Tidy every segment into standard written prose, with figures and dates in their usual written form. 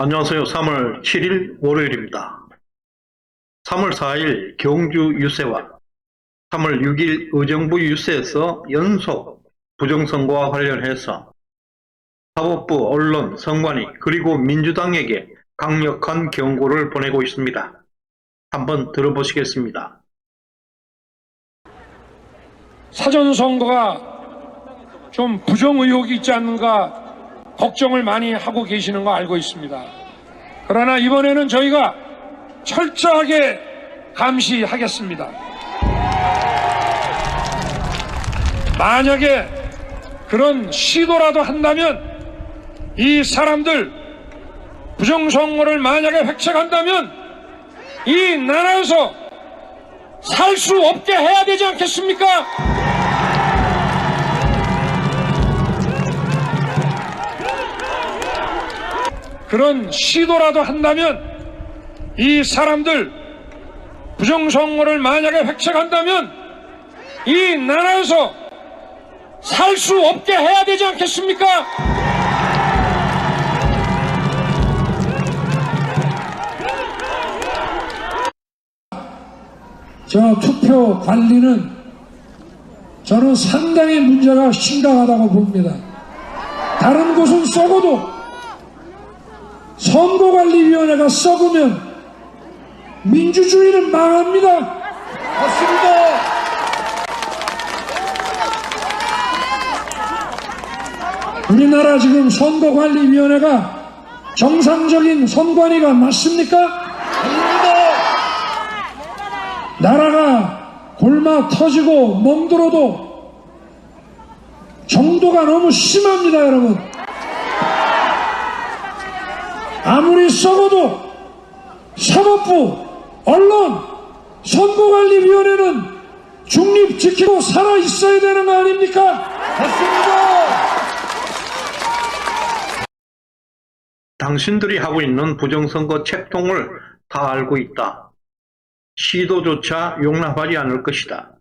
안녕하세요. 3월 7일 월요일입니다. 3월 4일 경주 유세와 3월 6일 의정부 유세에서 연속 부정선거와 관련해서 사법부, 언론, 선관위 그리고 민주당에게 강력한 경고를 보내고 있습니다. 한번 들어보시겠습니다. 사전선거가 좀 부정의혹이 있지 않는가 걱정을 많이 하고 계시는 거 알고 있습니다. 그러나 이번에는 저희가 철저하게 감시하겠습니다. 만약에 그런 시도라도 한다면 이 사람들 부정선거를 만약에 획책한다면 이 나라에서 살 수 없게 해야 되지 않겠습니까? 그런 시도라도 한다면 이 사람들 부정선거를 만약에 획책한다면 이 나라에서 살 수 없게 해야 되지 않겠습니까? 저 투표 관리는 저는 상당히 문제가 심각하다고 봅니다. 다른 곳은 썩어도 선거관리위원회가 썩으면 민주주의는 망합니다. 맞습니다. 우리나라 지금 선거관리위원회가 정상적인 선관위가 맞습니까? 아닙니다. 나라가 골마 터지고 멍들어도 정도가 너무 심합니다, 여러분. 아무리 썩어도 사법부, 언론, 선거관리위원회는 중립 지키고 살아 있어야 되는 거 아닙니까? 맞습니다. 당신들이 하고 있는 부정선거 책동을 다 알고 있다. 시도조차 용납하지 않을 것이다.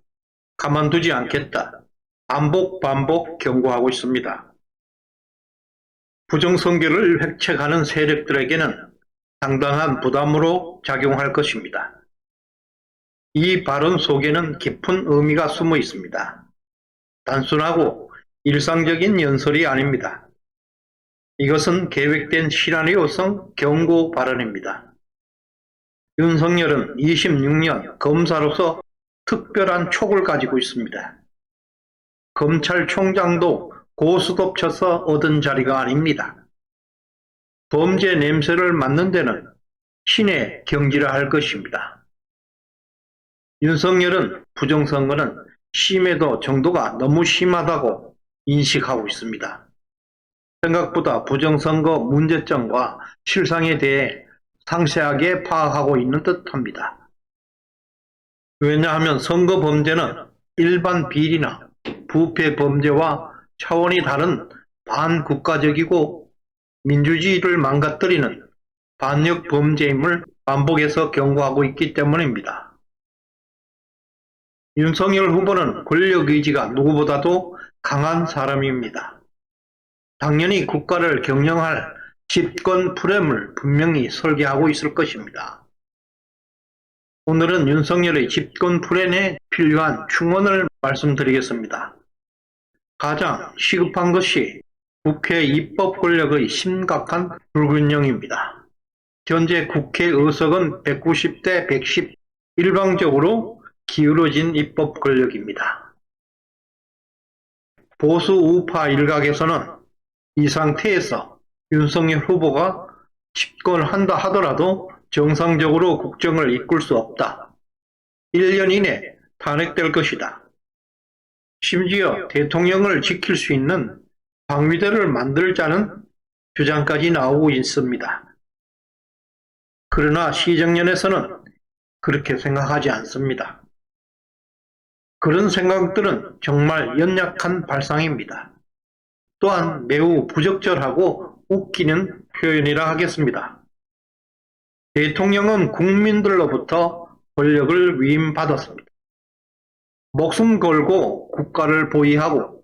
가만두지 않겠다. 반복 경고하고 있습니다. 부정선거를 획책하는 세력들에게는 상당한 부담으로 작용할 것입니다. 이 발언 속에는 깊은 의미가 숨어 있습니다. 단순하고 일상적인 연설이 아닙니다. 이것은 계획된 시나리오성 경고 발언입니다. 윤석열은 26년 검사로서 특별한 촉을 가지고 있습니다. 검찰총장도 고스톱 쳐서 얻은 자리가 아닙니다. 범죄 냄새를 맡는 데는 신의 경지라 할 것입니다. 윤석열은 부정선거는 심해도 정도가 너무 심하다고 인식하고 있습니다. 생각보다 부정선거 문제점과 실상에 대해 상세하게 파악하고 있는 듯합니다. 왜냐하면 선거 범죄는 일반 비리나 부패 범죄와 차원이 다른 반국가적이고 민주주의를 망가뜨리는 반역 범죄임을 반복해서 경고하고 있기 때문입니다. 윤석열 후보는 권력의지가 누구보다도 강한 사람입니다. 당연히 국가를 경영할 집권 프레임을 분명히 설계하고 있을 것입니다. 오늘은 윤석열의 집권 프레임에 필요한 충원을 말씀드리겠습니다. 가장 시급한 것이 국회 입법 권력의 심각한 불균형입니다. 현재 국회 의석은 190대 110, 일방적으로 기울어진 입법 권력입니다. 보수 우파 일각에서는 이 상태에서 윤석열 후보가 집권한다 하더라도 정상적으로 국정을 이끌 수 없다. 1년 이내 탄핵될 것이다. 심지어 대통령을 지킬 수 있는 방위대를 만들자는 주장까지 나오고 있습니다. 그러나 시정연에서는 그렇게 생각하지 않습니다. 그런 생각들은 정말 연약한 발상입니다. 또한 매우 부적절하고 웃기는 표현이라 하겠습니다. 대통령은 국민들로부터 권력을 위임받았습니다. 목숨 걸고 국가를 보위하고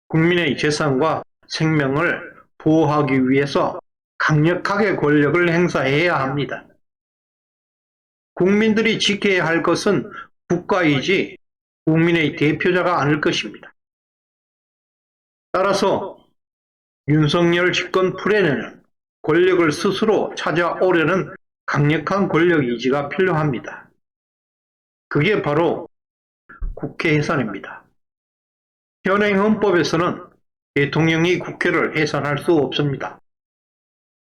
국민의 재산과 생명을 보호하기 위해서 강력하게 권력을 행사해야 합니다. 국민들이 지켜야 할 것은 국가이지 국민의 대표자가 아닐 것입니다. 따라서 윤석열 집권 풀에는 권력을 스스로 찾아오려는 강력한 권력 의지가 필요합니다. 그게 바로 국회 해산입니다. 현행 헌법에서는 대통령이 국회를 해산할 수 없습니다.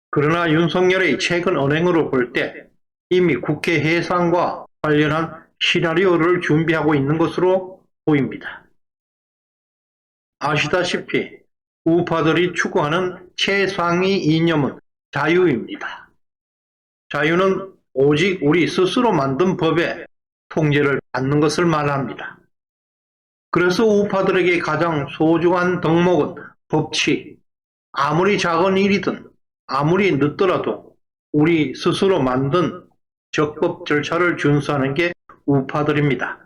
그러나 윤석열의 최근 언행으로 볼 때 이미 국회 해산과 관련한 시나리오를 준비하고 있는 것으로 보입니다. 아시다시피 우파들이 추구하는 최상위 이념은 자유입니다. 자유는 오직 우리 스스로 만든 법에 통제를 받는 것을 말합니다. 그래서 우파들에게 가장 소중한 덕목은 법치, 아무리 작은 일이든 아무리 늦더라도 우리 스스로 만든 적법 절차를 준수하는 게 우파들입니다.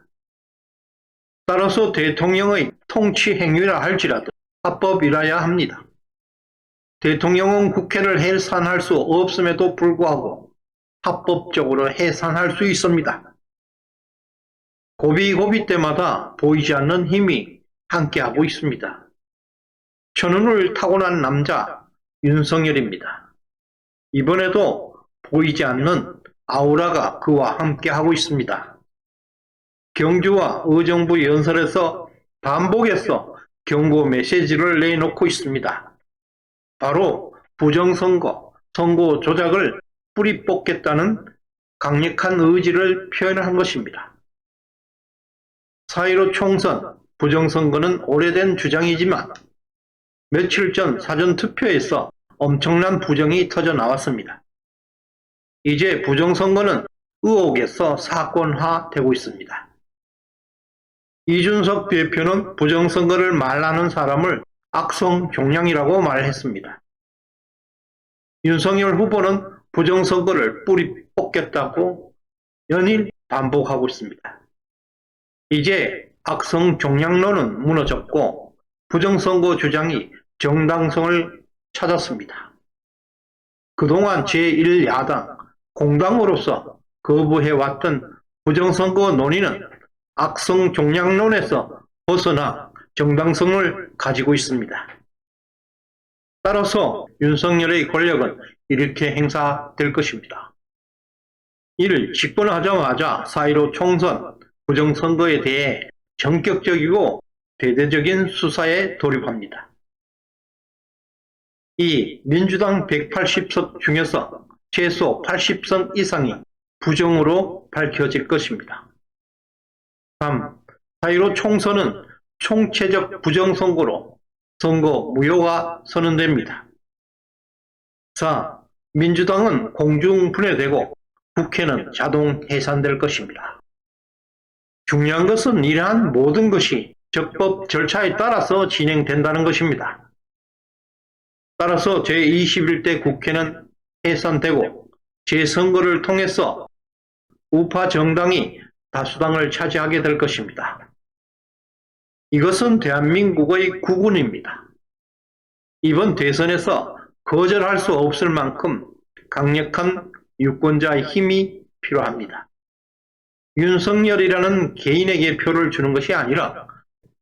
따라서 대통령의 통치 행위라 할지라도 합법이라야 합니다. 대통령은 국회를 해산할 수 없음에도 불구하고 합법적으로 해산할 수 있습니다. 고비고비 때마다 보이지 않는 힘이 함께하고 있습니다. 천운을 타고난 남자 윤석열입니다. 이번에도 보이지 않는 아우라가 그와 함께하고 있습니다. 경주와 의정부 연설에서 반복해서 경고 메시지를 내놓고 있습니다. 바로 부정선거, 선거 조작을 뿌리 뽑겠다는 강력한 의지를 표현한 것입니다. 4.15 총선, 부정선거는 오래된 주장이지만 며칠 전 사전투표에서 엄청난 부정이 터져 나왔습니다. 이제 부정선거는 의혹에서 사건화되고 있습니다. 이준석 대표는 부정선거를 말하는 사람을 악성종량이라고 말했습니다. 윤석열 후보는 부정선거를 뿌리 뽑겠다고 연일 반복하고 있습니다. 이제 악성종량론은 무너졌고 부정선거 주장이 정당성을 찾았습니다. 그동안 제1야당 공당으로서 거부해왔던 부정선거 논의는 악성종량론에서 벗어나 정당성을 가지고 있습니다. 따라서 윤석열의 권력은 이렇게 행사될 것입니다. 1. 집권하자마자 4.15 총선 부정선거에 대해 전격적이고 대대적인 수사에 돌입합니다. 2. 민주당 180석 중에서 최소 80석 이상이 부정으로 밝혀질 것입니다. 3. 4.15 총선은 총체적 부정선거로 선거 무효가 선언됩니다. 4. 민주당은 공중분해되고 국회는 자동 해산될 것입니다. 중요한 것은 이러한 모든 것이 적법 절차에 따라서 진행된다는 것입니다. 따라서 제21대 국회는 해산되고 재선거를 통해서 우파 정당이 다수당을 차지하게 될 것입니다. 이것은 대한민국의 국운입니다. 이번 대선에서 거절할 수 없을 만큼 강력한 유권자의 힘이 필요합니다. 윤석열이라는 개인에게 표를 주는 것이 아니라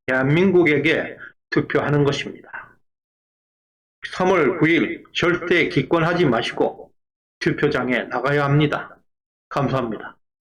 대한민국에게 투표하는 것입니다. 3월 9일 절대 기권하지 마시고 투표장에 나가야 합니다. 감사합니다.